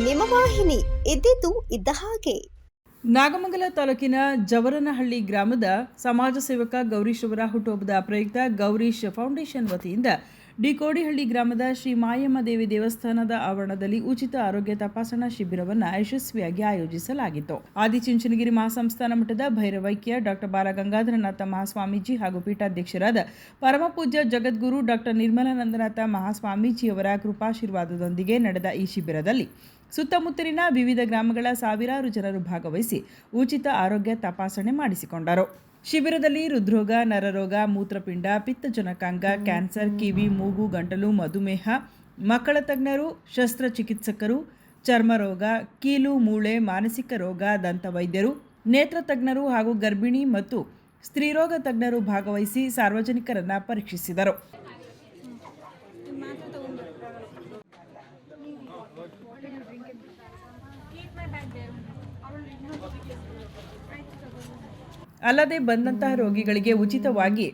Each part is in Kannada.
ನಿಮ್ಮ ವಾಹಿನಿ ಇದ್ದಿದ್ದು ಇದ್ದ ಹಾಗೆ. ನಾಗಮಂಗಲ ತಾಲೂಕಿನ ಜವರನಹಳ್ಳಿ ಗ್ರಾಮದ ಸಮಾಜ ಸೇವಕ ಗೌರೀಶ್ ಅವರ ಹುಟ್ಟುಹಬ್ಬದ ಪ್ರಯುಕ್ತ ಗೌರೀಶ್ ಫೌಂಡೇಶನ್ ವತಿಯಿಂದ ಡಿಕೋಡಿಹಳ್ಳಿ ಗ್ರಾಮದ ಶ್ರೀ ಮಾಯಮ್ಮ ದೇವಿ ದೇವಸ್ಥಾನದ ಆವರಣದಲ್ಲಿ ಉಚಿತ ಆರೋಗ್ಯ ತಪಾಸಣಾ ಶಿಬಿರವನ್ನು ಯಶಸ್ವಿಯಾಗಿ ಆಯೋಜಿಸಲಾಗಿತ್ತು. ಆದಿಚುಂಚನಗಿರಿ ಮಹಾಸಂಸ್ಥಾನ ಮಠದ ಭೈರವೈಕ್ಯ ಡಾಕ್ಟರ್ ಬಾಲಗಂಗಾಧರನಾಥ ಮಹಾಸ್ವಾಮೀಜಿ ಹಾಗೂ ಪೀಠಾಧ್ಯಕ್ಷರಾದ ಪರಮಪೂಜ್ಯ ಜಗದ್ಗುರು ಡಾಕ್ಟರ್ ನಿರ್ಮಲಾನಂದನಾಥ ಮಹಾಸ್ವಾಮೀಜಿಯವರ ಕೃಪಾಶೀರ್ವಾದದೊಂದಿಗೆ ನಡೆದ ಈ ಶಿಬಿರದಲ್ಲಿ ಸುತ್ತಮುತ್ತಲಿನ ವಿವಿಧ ಗ್ರಾಮಗಳ ಸಾವಿರಾರು ಜನರು ಭಾಗವಹಿಸಿ ಉಚಿತ ಆರೋಗ್ಯ ತಪಾಸಣೆ ಮಾಡಿಸಿಕೊಂಡರು. ಶಿಬಿರದಲ್ಲಿ ಹೃದ್ರೋಗ, ನರರೋಗ, ಮೂತ್ರಪಿಂಡ, ಪಿತ್ತಜನಕಾಂಗ, ಕ್ಯಾನ್ಸರ್, ಕಿವಿ, ಮೂಗು, ಗಂಟಲು, ಮಧುಮೇಹ, ಮಕ್ಕಳ ತಜ್ಞರು, ಶಸ್ತ್ರಚಿಕಿತ್ಸಕರು, ಚರ್ಮರೋಗ, ಕೀಲು, ಮೂಳೆ, ಮಾನಸಿಕ ರೋಗ, ದಂತವೈದ್ಯರು, ನೇತ್ರ ತಜ್ಞರು ಹಾಗೂ ಗರ್ಭಿಣಿ ಮತ್ತು ಸ್ತ್ರೀರೋಗ ತಜ್ಞರು ಭಾಗವಹಿಸಿ ಸಾರ್ವಜನಿಕರನ್ನು ಪರೀಕ್ಷಿಸಿದರು. ಅಲ್ಲದೆ ಬಂದಂತಹ ರೋಗಿಗಳಿಗೆ ಉಚಿತವಾಗಿ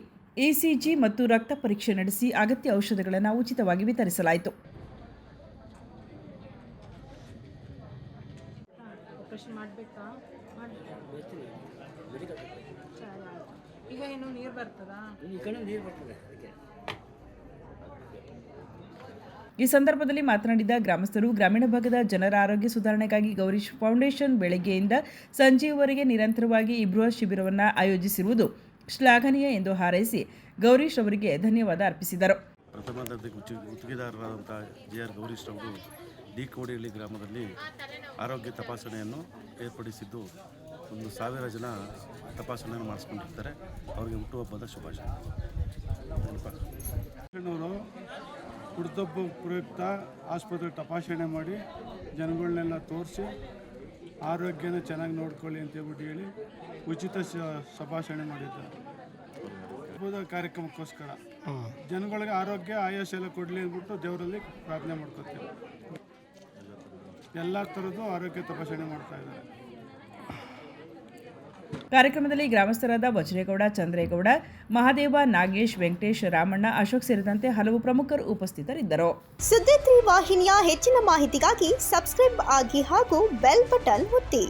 ಇಸಿಜಿ ಮತ್ತು ರಕ್ತ ಪರೀಕ್ಷೆ ನಡೆಸಿ ಅಗತ್ಯ ಔಷಧಗಳನ್ನು ಉಚಿತವಾಗಿ ವಿತರಿಸಲಾಯಿತು. ಈ ಸಂದರ್ಭದಲ್ಲಿ ಮಾತನಾಡಿದ ಗ್ರಾಮಸ್ಥರು, ಗ್ರಾಮೀಣ ಭಾಗದ ಜನರ ಆರೋಗ್ಯ ಸುಧಾರಣೆಗಾಗಿ ಗೌರೀಶ್ ಫೌಂಡೇಶನ್ ಬೆಳಗ್ಗೆಯಿಂದ ಸಂಜೆಯವರೆಗೆ ನಿರಂತರವಾಗಿ ಈ ಬೃಹತ್ ಶಿಬಿರವನ್ನು ಆಯೋಜಿಸಿರುವುದು ಶ್ಲಾಘನೀಯ ಎಂದು ಹಾರೈಸಿ ಗೌರೀಶ್ ಅವರಿಗೆ ಧನ್ಯವಾದ ಅರ್ಪಿಸಿದರು. ಪ್ರಥಮ ದರ್ಜೆ ಗುತ್ತಿಗೆದಾರರಾದಂಥ ಜೆ.ಆರ್. ಗೌರೀಶ್ ಅವರು ಡಿಕೋಡಿಹಳ್ಳಿ ಗ್ರಾಮದಲ್ಲಿ ಆರೋಗ್ಯ ತಪಾಸಣೆಯನ್ನು ಏರ್ಪಡಿಸಿದ್ದು 1,000 ಜನ ತಪಾಸಣೆಯನ್ನು ಮಾಡಿಸ್ಕೊಂಡಿರ್ತಾರೆ. ಅವರಿಗೆ ಹುಟ್ಟುಹಬ್ಬದ ಶುಭಾಶಯಗಳು. ಹುಟ್ಟುಹಬ್ಬ ಪ್ರಯುಕ್ತ ಆಸ್ಪತ್ರೆ ತಪಾಸಣೆ ಮಾಡಿ ಜನಗಳನ್ನೆಲ್ಲ ತೋರಿಸಿ ಆರೋಗ್ಯನ ಚೆನ್ನಾಗಿ ನೋಡ್ಕೊಳ್ಳಿ ಅಂತೇಳ್ಬಿಟ್ಟು ಹೇಳಿ ಉಚಿತ ತಪಾಸಣೆ ಮಾಡಿದ್ದಾರೆ. ಹಬ್ಬದ ಕಾರ್ಯಕ್ರಮಕ್ಕೋಸ್ಕರ ಜನಗಳಿಗೆ ಆರೋಗ್ಯ ಆಯಾಸ ಎಲ್ಲ ಕೊಡಲಿ ಅಂದ್ಬಿಟ್ಟು ದೇವರಲ್ಲಿ ಪ್ರಾರ್ಥನೆ ಮಾಡ್ಕೊತೀವಿ. ಎಲ್ಲ ಥರದ್ದು ಆರೋಗ್ಯ ತಪಾಸಣೆ ಮಾಡ್ತಾ ಇದ್ದಾರೆ. ಕಾರ್ಯಕ್ರಮದಲ್ಲಿ ಗ್ರಾಮಸ್ಥರಾದ ವಜ್ರೇಗೌಡ, ಚಂದ್ರೇಗೌಡ, ಮಹಾದೇವ, ನಾಗೇಶ್, ವೆಂಕಟೇಶ್, ರಾಮಣ್ಣ, ಅಶೋಕ್ ಸೇರಿದಂತೆ ಹಲವು ಪ್ರಮುಖರು ಉಪಸ್ಥಿತರಿದ್ದರು. ಸುದ್ದಿ 3 ವಾಹಿನಿಯ ಹೆಚ್ಚಿನ ಮಾಹಿತಿಗಾಗಿ ಸಬ್ಸ್ಕ್ರೈಬ್ ಆಗಿ ಹಾಗೂ ಬೆಲ್ ಬಟನ್ ಒತ್ತಿ.